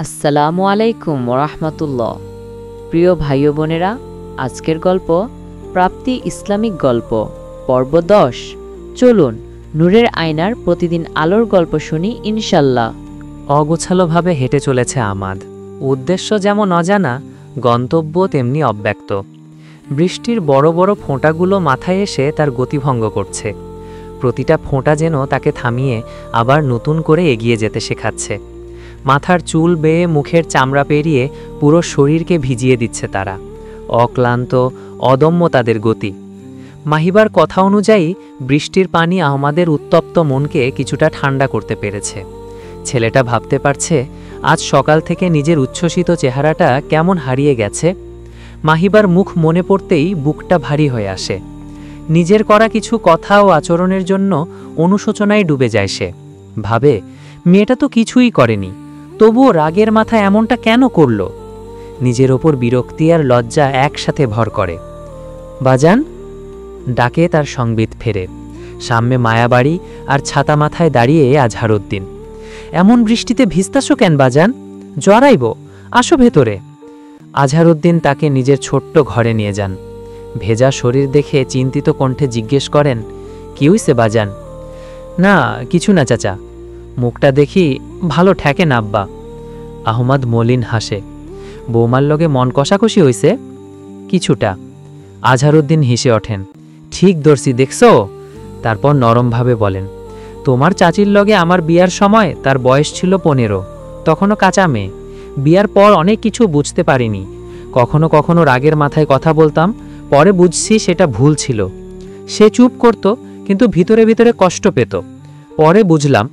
আসসালামু আলাইকুম ওরহমতুল্লাহ। প্রিয় ভাই ও বোনেরা, আজকের গল্প প্রাপ্তি ইসলামিক গল্প পর্ব 10। চলুন নূরের আয়নার প্রতিদিন আলোর গল্প শুনি ইনশাল্লাহ। অগোছালোভাবে হেঁটে চলেছে আমাদ। উদ্দেশ্য যেমন অজানা, গন্তব্য তেমনি অব্যক্ত। বৃষ্টির বড় বড় ফোঁটাগুলো মাথায় এসে তার গতিভঙ্গ করছে। প্রতিটা ফোঁটা যেন তাকে থামিয়ে আবার নতুন করে এগিয়ে যেতে শেখাচ্ছে। মাথার চুল বেয়ে মুখের চামড়া পেরিয়ে পুরো শরীরকে ভিজিয়ে দিচ্ছে তারা। অক্লান্ত, অদম্য তাদের গতি। মাহিবার কথা অনুযায়ী বৃষ্টির পানি আহমাদের উত্তপ্ত মনকে কিছুটা ঠান্ডা করতে পেরেছে। ছেলেটা ভাবতে পারছে আজ সকাল থেকে নিজের উচ্ছ্বসিত চেহারাটা কেমন হারিয়ে গেছে। মাহিবার মুখ মনে পড়তেই বুকটা ভারী হয়ে আসে। নিজের করা কিছু কথা ও আচরণের জন্য অনুশোচনায় ডুবে যায় সে। ভাবে, মেয়েটা তো কিছুই করেনি, তবুও রাগের মাথায় এমনটা কেন করল? নিজের ওপর বিরক্তি আর লজ্জা একসাথে ভর করে। বাজান ডাকে তার সংবিত ফেরে। সামনে মায়াবাড়ি আর ছাতা মাথায় দাঁড়িয়ে আজহারউদ্দিন। এমন বৃষ্টিতে ভিজতাছো কেন বাজান? জড়াইব, আসো ভেতরে। আজহারউদ্দিন তাকে নিজের ছোট্ট ঘরে নিয়ে যান। ভেজা শরীর দেখে চিন্তিত কণ্ঠে জিজ্ঞেস করেন, কি হইছে বাজান? না কিছু না চাচা, মুখটা দেখি ভালো ঠেকে না আব্বা। আহমাদ মলিন হাসে। বৌমার লগে মন কষাকষি হইছে? কিছুটা। আজহারউদ্দিন হেসে ওঠেন। ঠিক দর্শি দেখছো? তারপর নরমভাবে বলেন, তোমার চাচির লগে আমার বিয়ার সময় তার বয়স ছিল 15, তখনও কাঁচা মেয়ে। বিয়ার পর অনেক কিছু বুঝতে পারিনি। কখনো কখনো রাগের মাথায় কথা বলতাম, পরে বুঝছি সেটা ভুল ছিল। সে চুপ করত, কিন্তু ভিতরে ভিতরে কষ্ট পেত। পরে বুঝলাম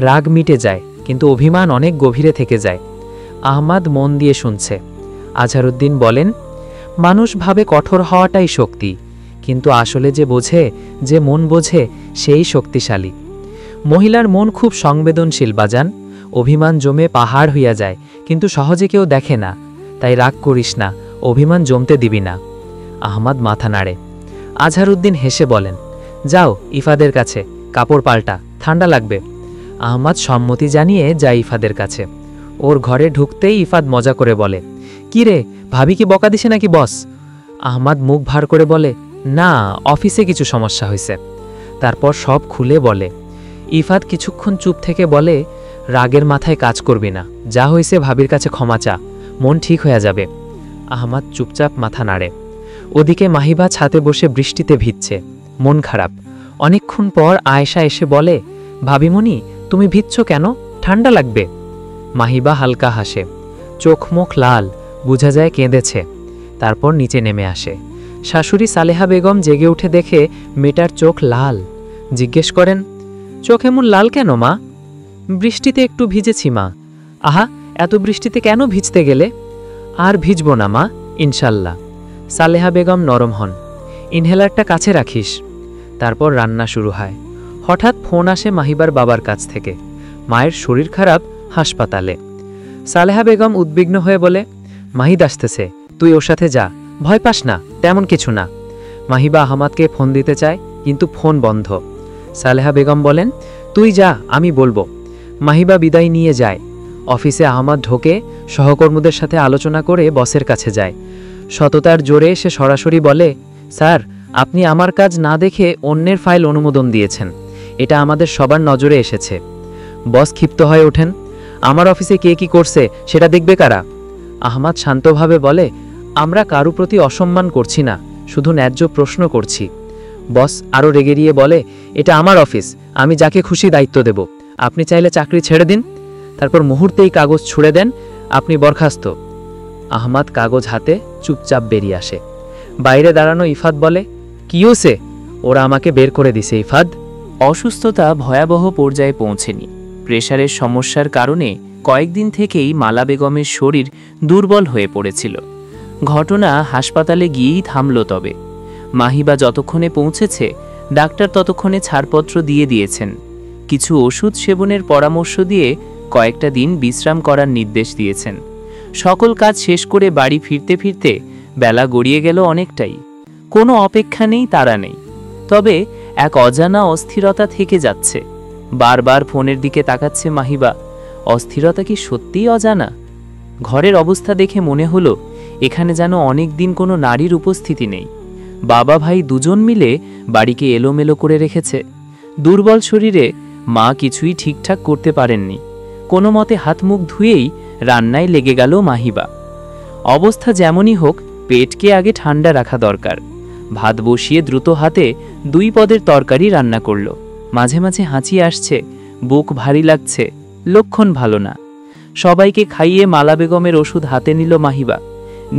রাগ মিটে যায়, কিন্তু অভিমান অনেক গভীরে থেকে যায়। আহমাদ মন দিয়ে শুনছে। আজহারউদ্দিন বলেন, মানুষ ভাবে কঠোর হওয়াটাই শক্তি, কিন্তু আসলে যে মন বোঝে সেই শক্তিশালী। মহিলার মন খুব সংবেদনশীল বাজান। অভিমান জমে পাহাড় হইয়া যায়, কিন্তু সহজে কেউ দেখে না। তাই রাগ করিস না, অভিমান জমতে দিবি না। আহমাদ মাথা নাড়ে। আজহারউদ্দিন হেসে বলেন, যাও ইফাদের কাছে, কাপড় পাল্টা, ঠান্ডা লাগবে। আহমাদ সম্মতি জানিয়ে যায় ইফাদের কাছে। ওর ঘরে ঢুকতেই ইফাদ মজা করে বলে, কি রে, ভাবি কি বকা দিছে নাকি বস? আহমাদ মুখ ভার করে বলে, না, অফিসে কিছু সমস্যা হয়েছে। তারপর সব খুলে বলে। ইফাদ কিছুক্ষণ চুপ থেকে বলে, রাগের মাথায় কাজ করবি না, যা হয়েছে ভাবির কাছে ক্ষমা চা, মন ঠিক হয়ে যাবে। আহমাদ চুপচাপ মাথা নাড়ে। ওদিকে মাহিবা ছাতে বসে বৃষ্টিতে ভিজছে, মন খারাপ। অনেকক্ষণ পর আয়েশা এসে বলে, ভাবিমণি তুমি ভিজছ কেন? ঠান্ডা লাগবে। মাহিবা হালকা হাসে, চোখ মুখ লাল, বোঝা যায় কেঁদেছে। তারপর নিচে নেমে আসে। শাশুড়ি সালেহা বেগম জেগে উঠে দেখে মেয়েটার চোখ লাল। জিজ্ঞেস করেন, চোখ এমন লাল কেন মা? বৃষ্টিতে একটু ভিজেছি মা। আহা, এত বৃষ্টিতে কেন ভিজতে গেলে? আর ভিজব না মা, ইনশাল্লাহ। সালেহা বেগম নরম হন। ইনহেলারটা কাছে রাখিস। তারপর রান্না শুরু হয়। হঠাৎ ফোন আসে মাহিবার বাবার কাছ থেকে। মায়ের শরীর খারাপ, হাসপাতালে। সালেহা বেগম উদ্বিগ্ন হয়ে বলে, মাহিদ আসতেছে, তুই ওর সাথে যা, ভয় পাস না, তেমন কিছু না। মাহিবা আহমাদকে ফোন দিতে চায়, কিন্তু ফোন বন্ধ। সালেহা বেগম বলেন, তুই যা, আমি বলবো। মাহিবা বিদায় নিয়ে যায়। অফিসে আহমাদ ঢোকে, সহকর্মীদের সাথে আলোচনা করে বসের কাছে যায়। সততার জোরে সে সরাসরি বলে, স্যার, আপনি আমার কাজ না দেখে অন্যের ফাইল অনুমোদন দিয়েছেন, এটা আমাদের সবার নজরে এসেছে। বস ক্ষিপ্ত হয়ে ওঠেন, আমার অফিসে কে কি করছে সেটা দেখবে কারা? আহমাদ শান্তভাবে বলে, আমরা কারো প্রতি অসম্মান করছি না, শুধু ন্যায্য প্রশ্ন করছি। বস আরও রেগে বলে, এটা আমার অফিস, আমি যাকে খুশি দায়িত্ব দেব, আপনি চাইলে চাকরি ছেড়ে দিন। তারপর মুহূর্তেই কাগজ ছুড়ে দেন, আপনি বরখাস্ত। আহমাদ কাগজ হাতে চুপচাপ বেরিয়ে আসে। বাইরে দাঁড়ানো ইফাদ বলে, কি হয়েছে? ওরা আমাকে বের করে দিছে ইফাদ। অসুস্থতা ভয়াবহ পর্যায়ে পৌঁছেনি। প্রেশারের সমস্যার কারণে কয়েকদিন থেকেই মালা বেগমের শরীর দুর্বল হয়ে পড়েছিল। ঘটনা হাসপাতালে গিয়েই থামল। তবে মাহিবা যতক্ষণে পৌঁছেছে, ডাক্তার ততক্ষণে ছাড়পত্র দিয়ে দিয়েছেন। কিছু ওষুধ সেবনের পরামর্শ দিয়ে কয়েকটা দিন বিশ্রাম করার নির্দেশ দিয়েছেন। সকল কাজ শেষ করে বাড়ি ফিরতে ফিরতে বেলা গড়িয়ে গেল অনেকটাই। কোনো অপেক্ষা নেই, তাড়া নেই, তবে এক অজানা অস্থিরতা থেকে যাচ্ছে। বারবার ফোনের দিকে তাকাচ্ছে মাহিবা। অস্থিরতা কি সত্যিই অজানা, ঘরের অবস্থা দেখে মনে হলো এখানে যেন অনেক দিন কোনো নারীর উপস্থিতি নেই। বাবা ভাই দুজন মিলে বাড়িকে এলোমেলো করে রেখেছে। দুর্বল শরীরে মা কিছুই ঠিকঠাক করতে পারেননি। কোনো মতে হাত মুখ ধুয়েই রান্নায় লেগে গেল মাহিবা। অবস্থা যেমনই হোক, পেটকে আগে ঠান্ডা রাখা দরকার। ভাত বসিয়ে দ্রুত হাতে 2 পদের তরকারি রান্না করল। মাঝে মাঝে হাঁচি আসছে, বুক ভারী লাগছে, লক্ষণ ভালো না। সবাইকে খাইয়ে মালা বেগমের ওষুধ হাতে নিল মাহিবা।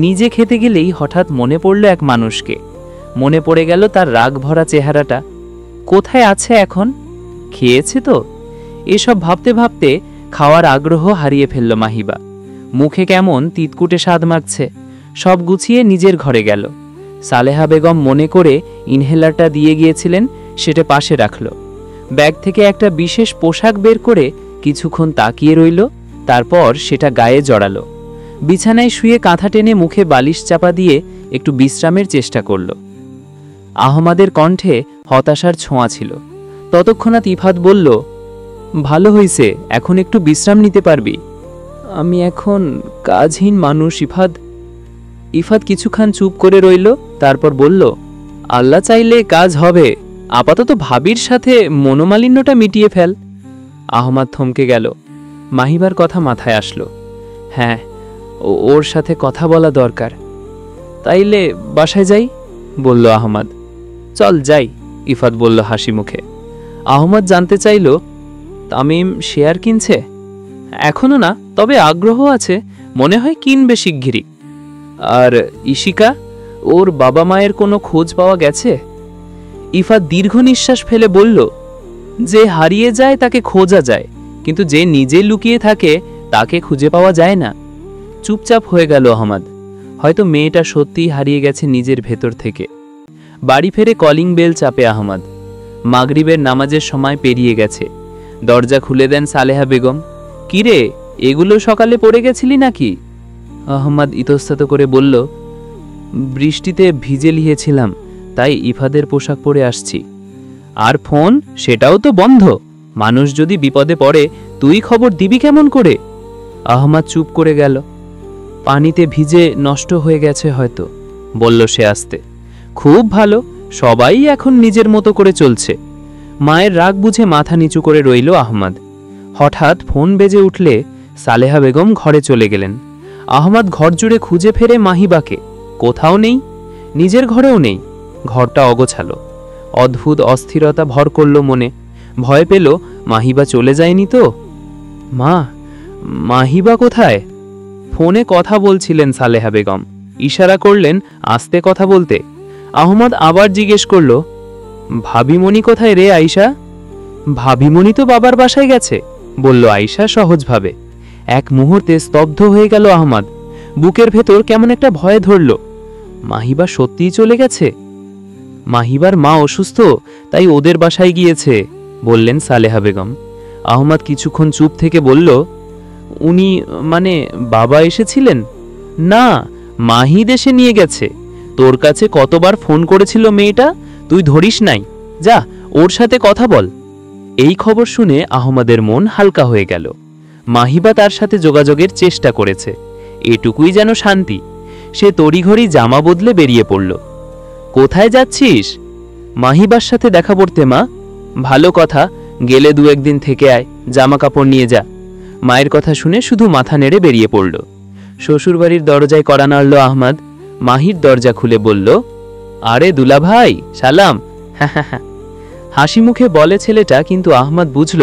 নিজে খেতে গেলেই হঠাৎ মনে পড়ল এক মানুষকে। মনে পড়ে গেল তার রাগ ভরা চেহারাটা। কোথায় আছে এখন? খেয়েছে তো? এসব ভাবতে ভাবতে খাওয়ার আগ্রহ হারিয়ে ফেলল মাহিবা। মুখে কেমন তিতকুটে স্বাদ মাখছে। সব গুছিয়ে নিজের ঘরে গেল। সালেহা বেগম মনে করে ইনহেলারটা দিয়ে গিয়েছিলেন, সেটা পাশে রাখল। ব্যাগ থেকে একটা বিশেষ পোশাক বের করে কিছুক্ষণ তাকিয়ে রইল, তারপর সেটা গায়ে জড়ালো। বিছানায় শুয়ে কাঁথা টেনে মুখে বালিশ চাপা দিয়ে একটু বিশ্রামের চেষ্টা করল। আহমাদের কণ্ঠে হতাশার ছোঁয়া ছিল। ততক্ষণাৎ ইফাত বলল, ভালো হইছে, এখন একটু বিশ্রাম নিতে পারবি। আমি এখন কাজহীন মানুষ ইফাত। ইফাত কিছুক্ষণ চুপ করে রইল, তারপর বলল, আল্লাহ চাইলে কাজ হবে, আপাতত ভাবির সাথে মনোমালিন্যটা মিটিয়ে ফেল। আহমাদ থমকে গেল। মাহিবার কথা মাথায় আসলো। হ্যাঁ, ওর সাথে কথা বলা দরকার। তাইলে বাসায় যাই, বলল আহমাদ। চল যাই, ইফাত বলল হাসি মুখে। আহমাদ জানতে চাইল, তামিম শেয়ার কিনছে? এখনো না, তবে আগ্রহ আছে, মনে হয় কিনবে শিগগিরই। আর ইশিকা, ওর বাবা মায়ের কোনো খোঁজ পাওয়া গেছে? ইফাত দীর্ঘ নিঃশ্বাস ফেলে বলল, যে হারিয়ে যায় তাকে খোঁজা যায়, কিন্তু যে নিজে লুকিয়ে থাকে তাকে খুঁজে পাওয়া যায় না। চুপচাপ হয়ে গেল আহমাদ। হয়তো মেয়েটা সত্যিই হারিয়ে গেছে নিজের ভেতর থেকে। বাড়ি ফেরে কলিং বেল চাপে আহমাদ। মাগরিবের নামাজের সময় পেরিয়ে গেছে। দরজা খুলে দেন সালেহা বেগম। কিরে, এগুলো সকালে পড়ে গেছিলি নাকি? আহমাদ ইতস্তত করে বলল, বৃষ্টিতে ভিজে লিহেছিলাম, তাই ইফাদের পোশাক পরে আসছি। আর ফোন, সেটাও তো বন্ধ। মানুষ যদি বিপদে পড়ে তুই খবর দিবি কেমন করে? আহমাদ চুপ করে গেল। পানিতে ভিজে নষ্ট হয়ে গেছে হয়তো, বলল সে আস্তে। খুব ভালো, সবাই এখন নিজের মতো করে চলছে। মায়ের রাগ বুঝে মাথা নিচু করে রইল আহমাদ। হঠাৎ ফোন বেজে উঠলে সালেহা বেগম ঘরে চলে গেলেন। আহমাদ ঘর জুড়ে খুঁজে ফেরে মাহিবাকে। কোথাও নেই, নিজের ঘরেও নেই। ঘরটা অগোছালো। অদ্ভুত অস্থিরতা ভর করল মনে। ভয় পেল মাহিবা চলে যায়নি তো। মাহিবা কোথায়? ফোনে কথা বলছিলেন সালেহা বেগম। ইশারা করলেন আস্তে কথা বলতে। আহমদ আবার জিজ্ঞেস করল, ভাবিমণি কোথায় রে আয়শা? ভাবিমণি তো বাবার বাসায় গেছে, বলল আয়শা সহজভাবে। এক মুহূর্তে স্তব্ধ হয়ে গেল আহমদ। বুকের ভেতর কেমন একটা ভয় ধরল। মাহিবা সত্যিই চলে গেছে? মাহিবার মা অসুস্থ, তাই ওদের বাসায় গিয়েছে, বললেন সালেহা বেগম। আহমদ কিছুক্ষণ চুপ থেকে বলল, উনি মানে বাবা এসেছিলেন? না, মাহি দেশে নিয়ে গেছে। তোর কাছে কতবার ফোন করেছিল মেয়েটা, তুই ধরিস নাই। যা, ওর সাথে কথা বল। এই খবর শুনে আহমদের মন হালকা হয়ে গেল। মাহিবা তার সাথে যোগাযোগের চেষ্টা করেছে, এটুকুই যেন শান্তি। সে তড়িঘড়ি জামা বদলে বেরিয়ে পড়ল। কোথায় যাচ্ছিস? মাহিবার সাথে দেখা করতে মা। ভালো কথা, গেলে 2-1 দিন থেকে আয়, জামা কাপড় নিয়ে যা। মায়ের কথা শুনে শুধু মাথা নেড়ে বেরিয়ে পড়ল। শ্বশুরবাড়ির দরজায় কড়া নাড়ল আহমদ। মাহির দরজা খুলে বলল, আরে দুলা ভাই, সালাম। হ্যাঁ, হাসি মুখে বলে ছেলেটা, কিন্তু আহমদ বুঝল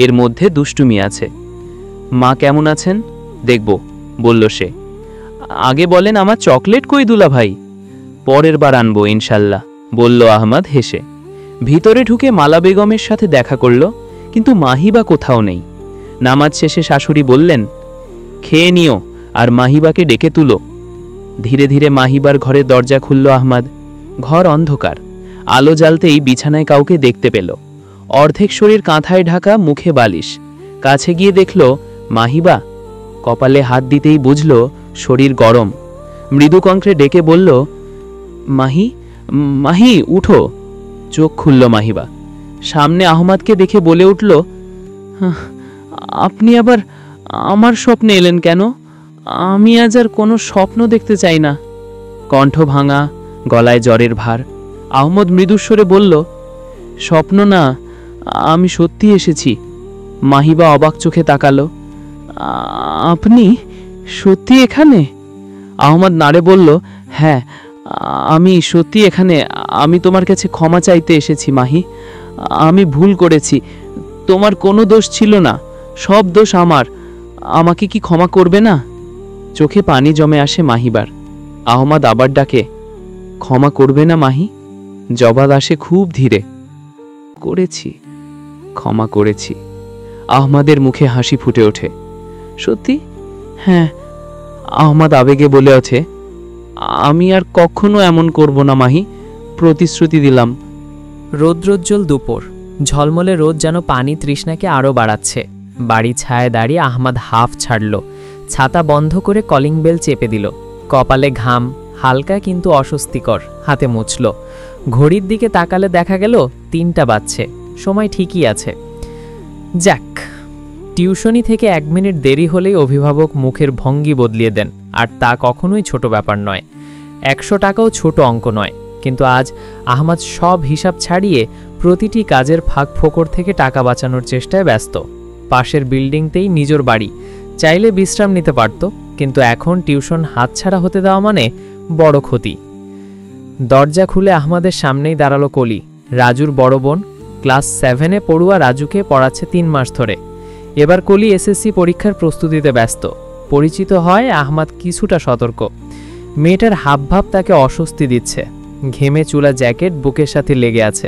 এর মধ্যে দুষ্টুমি আছে। মা কেমন আছেন দেখব, বলল সে। আগে বলেন আমার চকলেট কই দুলা ভাই? পরের বার আনবো ইনশাল্লাহ, বলল আহমদ হেসে। ভিতরে ঢুকে মালা বেগমের সাথে দেখা করল, কিন্তু মাহিবা কোথাও নেই। নামাজ শেষে শাশুড়ি বললেন, খেয়ে নিও আর মাহিবাকে ডেকে তুলো। ধীরে ধীরে মাহিবার ঘরের দরজা খুলল আহমদ। ঘর অন্ধকার। আলো জ্বালতেই বিছানায় কাউকে দেখতে পেল। অর্ধেক শরীর কাঁথায় ঢাকা, মুখে বালিশ। কাছে গিয়ে দেখল মাহিবা। কপালে হাত দিতেই বুঝল শরীর গরম। মৃদু কণ্ঠে ডেকে বলল, মাহি উঠো। চোখ খুলল মাহিবা। সামনে আহমদকে দেখে বলে উঠল, আপনি আবার আমার স্বপ্নে এলেন কেন? আমি আজ আর কোনো স্বপ্ন দেখতে চাই না। কণ্ঠ ভাঙা, গলায় জ্বরের ভার, আহমদ মৃদুস্বরে বলল, স্বপ্ন না, আমি সত্যি এসেছি। মাহিবা অবাক চোখে তাকালো। আপনি সত্যি এখানে? আহমদ নাড়ে বলল, হ্যাঁ, আমি সত্যি এখানে। আমি তোমার কাছে ক্ষমা চাইতে এসেছি মাহি। আমি ভুল করেছি, তোমার কোনো দোষ ছিল না, সব দোষ আমার। আমাকে কি ক্ষমা করবে না? চোখে পানি জমে আসে মাহিবার। আহমদ আবার ডাকে, ক্ষমা করবে না মাহি? জবাব আসে খুব ধীরে, করেছি, ক্ষমা করেছি। আহমদের মুখে হাসি ফুটে ওঠে। সত্যি? হ্যাঁ। আহমদ আবেগে বলে ওঠে, আমি আর কখনো এমন করব না মাহি, প্রতিশ্রুতি দিলাম। রৌদ্রোজ্জ্বল দুপুর, ঝলমলে রোদ যেন পানি তৃষ্ণাকে আরও বাড়াচ্ছে। বাড়ি ছায়ায় দাঁড়িয়ে আহমদ হাফ ছাড়ল, ছাতা বন্ধ করে কলিং বেল চেপে দিল। কপালে ঘাম, হালকা কিন্তু অস্বস্তিকর, হাতে মুছল। ঘড়ির দিকে তাকালে দেখা গেল 3টা বাজছে, সময় ঠিকই আছে। যাক, টিউশনি থেকে 1 মিনিট দেরি হলেই অভিভাবক মুখের ভঙ্গি বদলিয়ে দেন, আর তা কখনোই ছোট ব্যাপার নয়। 100 টাকাও ছোট অঙ্ক নয়। কিন্তু আজ আহমদ সব হিসাব ছাড়িয়ে প্রতিটি কাজের ফাঁক ফোকর থেকে টাকা বাঁচানোর চেষ্টায় ব্যস্ত। পাশের বিল্ডিংতেই নিজের বাড়ি, চাইলে বিশ্রাম নিতে পারত, কিন্তু এখন টিউশন হাতছাড়া হতে দেওয়া মানে বড় ক্ষতি। দরজা খুলে আহমদের সামনেই দাঁড়ালো কলি, রাজুর বড় বোন। ক্লাস 7-এ পড়ুয়া রাজুকে পড়াচ্ছে 3 মাস ধরে। এবার কলি এসএসসি পরীক্ষার প্রস্তুতিতে ব্যস্ত। পরিচিত হয় আহমদ কিছুটা সতর্ক। মেয়েটার হাবভাব তাকে অস্বস্তি দিচ্ছে। ঘেমে চুলা জ্যাকেট বুকের সাথে লেগে আছে।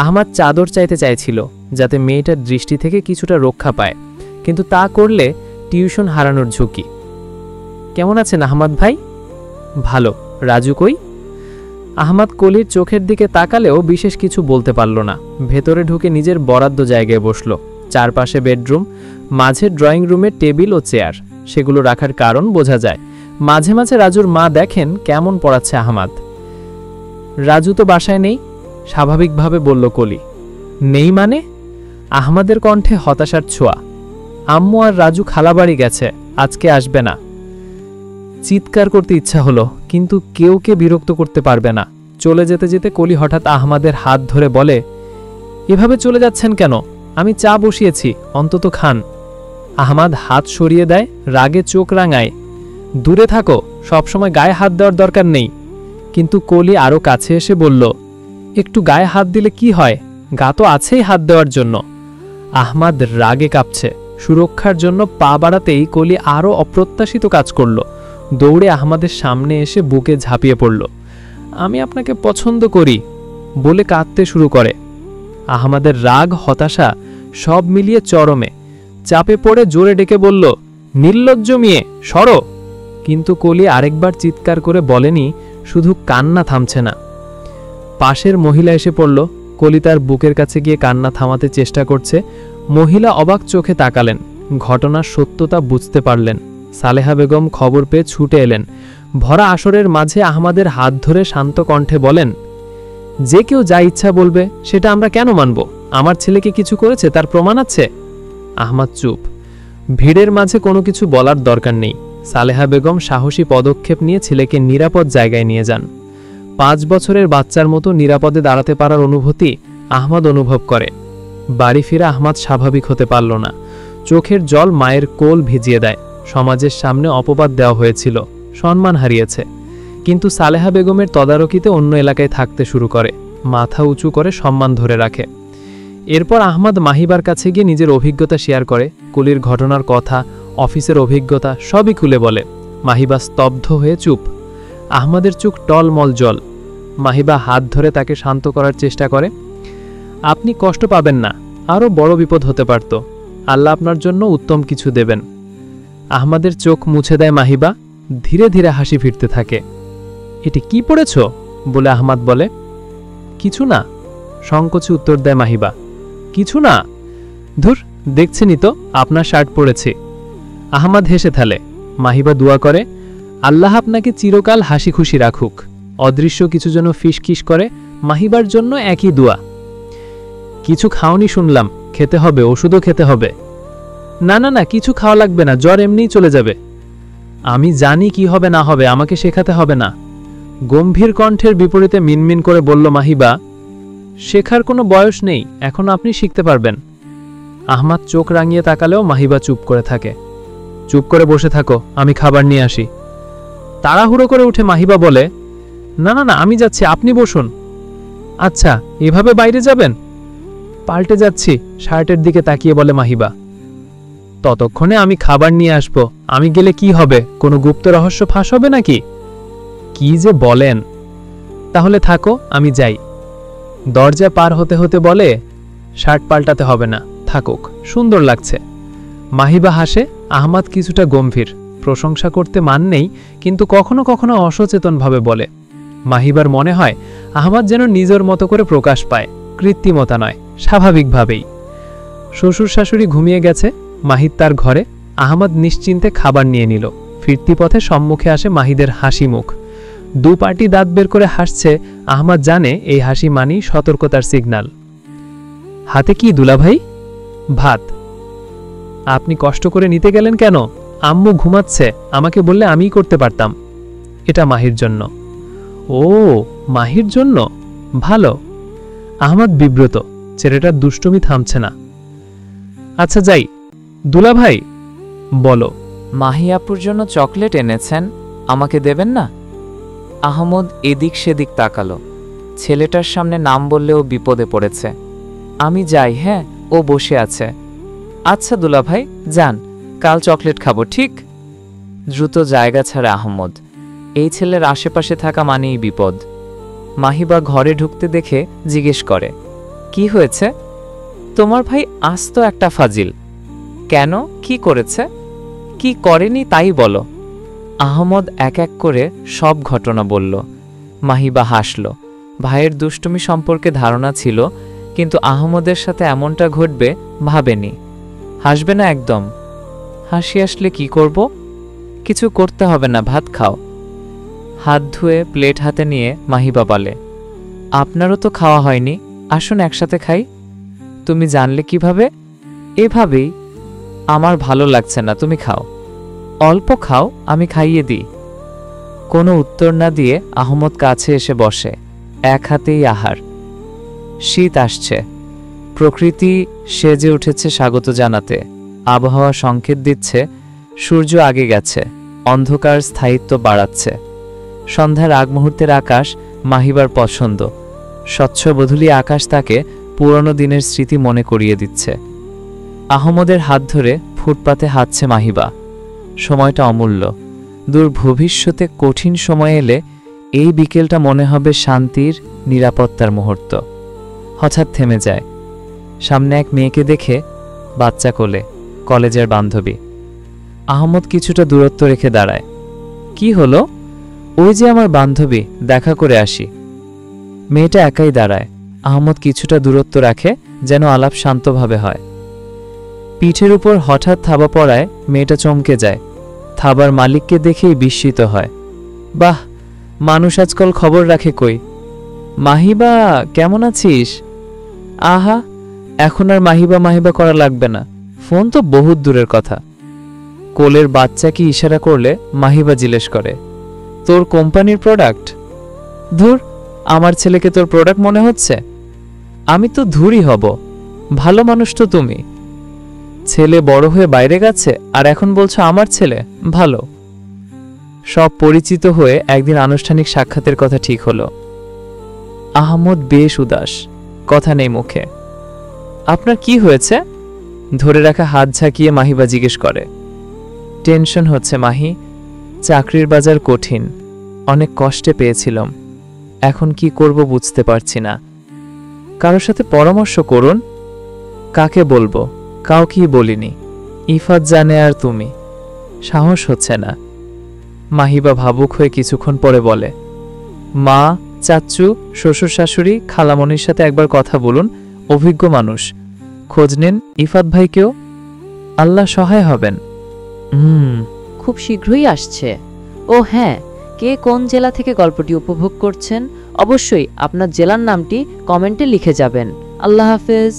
আহমদ চাদর চাইতে চাইছিল, যাতে মেয়েটার দৃষ্টি থেকে কিছুটা রক্ষা পায়, কিন্তু তা করলে টিউশন হারানোর ঝুঁকি। কেমন আছেন আহমদ ভাই? ভালো। রাজু কই? আহমদ কলির চোখের দিকে তাকালেও বিশেষ কিছু বলতে পারল না। ভেতরে ঢুকে নিজের বরাদ্দ জায়গায় বসল। চারপাশে বেডরুম, মাঝে ড্রয়িং রুমের টেবিল ও চেয়ার। সেগুলো রাখার কারণ বোঝা যায়। মাঝে মাঝে রাজুর মা দেখেন কেমন পড়াচ্ছে আহমদ। রাজু তো বাসায় নেই, স্বাভাবিকভাবে বলল কলি। নেই মানে? আহমদের কণ্ঠে হতাশার ছোঁয়া। আম্মু আর রাজু খালাবাড়ি গেছে, আজকে আসবে না। চিৎকার করতে ইচ্ছা হলো, কিন্তু কেউকে বিরক্ত করতে পারবে না। চলে যেতে যেতে কলি হঠাৎ আহমদের হাত ধরে বলে, এভাবে চলে যাচ্ছেন কেন? আমি চা বসিয়েছি, অন্তত খান। আহমদ হাত সরিয়ে দেয়, রাগে চোখ রাঙায়। দূরে থাকো, সবসময় গায়ে হাত দেওয়ার দরকার নেই। কিন্তু কলি আরও কাছে এসে বলল, একটু গায়ে হাত দিলে কি হয়? গা তো আছেই হাত দেওয়ার জন্য। আহমদ রাগে কাঁপছে। সুরক্ষার জন্য পা বাড়াতেই কলি আরও অপ্রত্যাশিত কাজ করল। দৌড়ে আহমদের সামনে এসে বুকে ঝাঁপিয়ে পড়ল। আমি আপনাকে পছন্দ করি বলে কাঁদতে শুরু করে। আহমদের রাগ, হতাশা সব মিলিয়ে চরমে। চাপে পড়ে জোরে ডেকে বলল, নির্লজ্জ মেয়ে, সরো। কিন্তু কলি আরেকবার চিৎকার করে বলেনি, শুধু কান্না থামছে না। পাশের মহিলা এসে পড়ল। কলি তার বুকের কাছে গিয়ে কান্না থামাতে চেষ্টা করছে। মহিলা অবাক চোখে তাকালেন, ঘটনার সত্যতা বুঝতে পারলেন। সালেহা বেগম খবর পেয়ে ছুটে এলেন। ভরা আসরের মাঝে আহমদের হাত ধরে শান্ত কণ্ঠে বলেন, যে কেউ যা ইচ্ছা বলবে সেটা আমরা কেন মানব? আমার ছেলেকে কিছু করেছে, তার প্রমাণ আছে। আহমদ চুপ। ভিড়ের মাঝে কোনো কিছু বলার দরকার নেই। সালেহা বেগম সাহসী পদক্ষেপ নিয়ে ছেলেকে নিরাপদ জায়গায় নিয়ে যান। 5 বছরের বাচ্চার মতো নিরাপদে দাঁড়াতে পারার অনুভূতি আহমদ অনুভব করে। বাড়ি ফিরে আহমদ স্বাভাবিক হতে পারল না। চোখের জল মায়ের কোল ভিজিয়ে দেয়। সমাজের সামনে অপবাদ দেওয়া হয়েছিল, সম্মান হারিয়েছে। কিন্তু সালেহা বেগমের তদারকিতে অন্য এলাকায় থাকতে শুরু করে, মাথা উঁচু করে সম্মান ধরে রাখে। এরপর আহমদ মাহিবার কাছে গিয়ে নিজের অভিজ্ঞতা শেয়ার করে। কুলির ঘটনার কথা, অফিসের অভিজ্ঞতা সবই খুলে বলে। মাহিবা স্তব্ধ হয়ে চুপ। আহমদের চোখ টলমল জল। মাহিবা হাত ধরে তাকে শান্ত করার চেষ্টা করে। আপনি কষ্ট পাবেন না, আরও বড় বিপদ হতে পারত। আল্লাহ আপনার জন্য উত্তম কিছু দেবেন। আহমদের চোখ মুছে দেয় মাহিবা। ধীরে ধীরে হাসি ফিরতে থাকে। এটি কি পড়েছ বলে আহমদ বলে। কিছু না, সংকোচে উত্তর দেয় মাহিবা। কিছু না? ধুর, দেখছেনই তো আপনার শার্ট পরেছি। আহমদ হেসে থালে। মাহিবা দোয়া করে, আল্লাহ আপনাকে চিরকাল হাসি খুশি রাখুক। অদৃশ্য কিছু যেন ফিসকিস করে। মাহিবার জন্য একই দোয়া। কিছু খাওনি শুনলাম, খেতে হবে, ওষুধও খেতে হবে। না না না, কিছু খাওয়া লাগবে না, জ্বর এমনিই চলে যাবে। আমি জানি কি হবে না হবে, আমাকে শেখাতে হবে না। গম্ভীর কণ্ঠের বিপরীতে মিনমিন করে বলল মাহিবা, শেখার কোনো বয়স নেই, এখন আপনি শিখতে পারবেন। আহমাদ চোখ রাঙিয়ে তাকালেও মাহিবা চুপ করে থাকে। চুপ করে বসে থাকো, আমি খাবার নিয়ে আসি। তাড়াহুড়ো করে উঠে মাহিবা বলে, না না না, আমি যাচ্ছি, আপনি বসুন। আচ্ছা, এভাবে বাইরে যাবেন? পাল্টে যাচ্ছি, শার্টের দিকে তাকিয়ে বলে মাহিবা। ততক্ষণে আমি খাবার নিয়ে আসব। আমি গেলে কি হবে, কোনো গুপ্ত রহস্য ফাঁস হবে নাকি? কি যে বলেন। তাহলে থাকো, আমি যাই। দরজা পার হতে হতে বলে, শার্ট পাল্টাতে হবে না, থাকুক, সুন্দর লাগছে। মাহিবা হাসে। আহমাদ কিছুটা গম্ভীর, প্রশংসা করতে মান নেই, কিন্তু কখনো কখনো অসচেতনভাবে বলে। মাহিবার মনে হয় আহমাদ যেন নিজের মতো করে প্রকাশ পায়, কৃত্রিমতা নয়, স্বাভাবিকভাবেই। শ্বশুর শাশুড়ি ঘুমিয়ে গেছে, মাহিদ তার ঘরে। আহমাদ নিশ্চিন্তে খাবার নিয়ে নিল। ফিরতি পথে সম্মুখে আসে মাহিদের হাসি মুখ। দু পাটি দাঁত বের করে হাসছে। আহমাদ জানে এই হাসি মানেই সতর্কতার সিগন্যাল। হাতে কি দুলাভাই? ভাত। আপনি কষ্ট করে নিতে গেলেন কেন? আম্মু ঘুমাচ্ছে, আমাকে বললে আমিই করতে পারতাম। এটা মাহির জন্য। ও, মাহির জন্য? ভালো। আহমাদ বিব্রত, ছেলেটার দুষ্টুমি থামছে না। আচ্ছা যাই। দুলাভাই, বলো। মাহি আপুর জন্য চকলেট এনেছেন, আমাকে দেবেন না? আহমদ এদিক সেদিক তাকালো। ছেলেটার সামনে নাম বললেও বিপদে পড়েছে। আমি যাই, হ্যাঁ, ও বসে আছে। আচ্ছা দুলাভাই, যান, কাল চকলেট খাবো, ঠিক? দ্রুত জায়গা ছাড়ে আহমদ। এই ছেলের আশেপাশে থাকা মানেই বিপদ। মাহিবা ঘরে ঢুকতে দেখে জিজ্ঞেস করে, কি হয়েছে? তোমার ভাই আস্ত একটা ফাজিল। কেন, কি করেছে? কি করেনি তাই বলো। আহমদ এক এক করে সব ঘটনা বলল। মাহিবা হাসল। ভাইয়ের দুষ্টুমি সম্পর্কে ধারণা ছিল, কিন্তু আহমদের সাথে এমনটা ঘটবে ভাবেনি। হাসবে না একদম? হাসি আসলে কি করব? কিছু করতে হবে না, ভাত খাও। হাত ধুয়ে প্লেট হাতে নিয়ে মাহিবা বলে, আপনারও তো খাওয়া হয়নি, আসুন একসাথে খাই। তুমি জানলে কিভাবে? এভাবেই। আমার ভালো লাগছে না, তুমি খাও। অল্প খাও, আমি খাইয়ে দিই। কোনো উত্তর না দিয়ে আহমদ কাছে এসে বসে, এক হাতেই আহার। শীত আসছে, প্রকৃতি সেজে উঠেছে স্বাগত জানাতে। আবহাওয়া সংকেত দিচ্ছে সূর্য আগে গেছে, অন্ধকার স্থায়িত্ব বাড়াচ্ছে। সন্ধ্যার আগ মুহূর্তের আকাশ মাহিবার পছন্দ। স্বচ্ছ বধূলি আকাশ তাকে পুরনো দিনের স্মৃতি মনে করিয়ে দিচ্ছে। আহমদের হাত ধরে ফুটপাতে হাঁটছে মাহিবা। সময়টা অমূল্য। দূর ভবিষ্যতে কঠিন সময় এলে এই বিকেলটা মনে হবে শান্তির, নিরাপত্তার মুহূর্ত। হঠাৎ থেমে যায়। সামনে এক মেয়েকে দেখে, বাচ্চা কোলে, কলেজের বান্ধবী। আহমদ কিছুটা দূরত্ব রেখে দাঁড়ায়। কি হলো? ওই যে আমার বান্ধবী, দেখা করে আসি। মেয়েটা একাই দাঁড়ায়। আহমদ কিছুটা দূরত্ব রাখে, যেন আলাপ শান্তভাবে হয়। পিঠের উপর হঠাৎ থাবা পড়ায় মেয়েটা চমকে যায়। থাবার মালিককে দেখেই বিস্মিত হয়। বাহ, মানুষ আজকাল খবর রাখে কই। মাহিবা, কেমন আছিস? আহা, এখন আর মাহিবা মাহিবা করা লাগবে না, ফোন তো বহুত দূরের কথা। কোলের বাচ্চাকে ইশারা করলে মাহিবা জিজ্ঞেস করে, তোর কোম্পানির প্রোডাক্ট? ধুর, আমার ছেলেকে তোর প্রোডাক্ট মনে হচ্ছে? আমি তো ধুরই হব, ভালো মানুষ তো তুমি। ছেলে বড় হয়ে বাইরে গেছে, আর এখন বলছো আমার ছেলে ভালো। সব পরিচিত হয়ে একদিন আনুষ্ঠানিক সাক্ষাতের কথা ঠিক হলো। আহমদ বেশ উদাস, কথা নেই মুখে। আপনার কি হয়েছে? ধরে রাখা হাত ঝাঁকিয়ে মাহিবা জিজ্ঞেস করে। টেনশন হচ্ছে মাহি, চাকরির বাজার কঠিন, অনেক কষ্টে পেয়েছিলাম, এখন কি করব বুঝতে পারছি না। কারোর সাথে পরামর্শ করুন। কাকে বলবো? কাউকেই বলিনি, ইফাত জানে আর তুমি। সাহস হচ্ছে না। মাহিবা ভাবুক হয়ে কিছুক্ষণ পরে বলে, মা, চাচ্চু, শ্বশুর শাশুড়ি, খালামণির সাথে একবার কথা বলুন, অভিজ্ঞ মানুষ। খোঁজ নিন ইফাত ভাইকেও, আল্লাহ সহায় হবেন। খুব শীঘ্রই আসছে। ও হ্যাঁ, কে কোন জেলা থেকে গল্পটি উপভোগ করছেন অবশ্যই আপনার জেলার নামটি কমেন্টে লিখে যাবেন। আল্লাহ হাফেজ।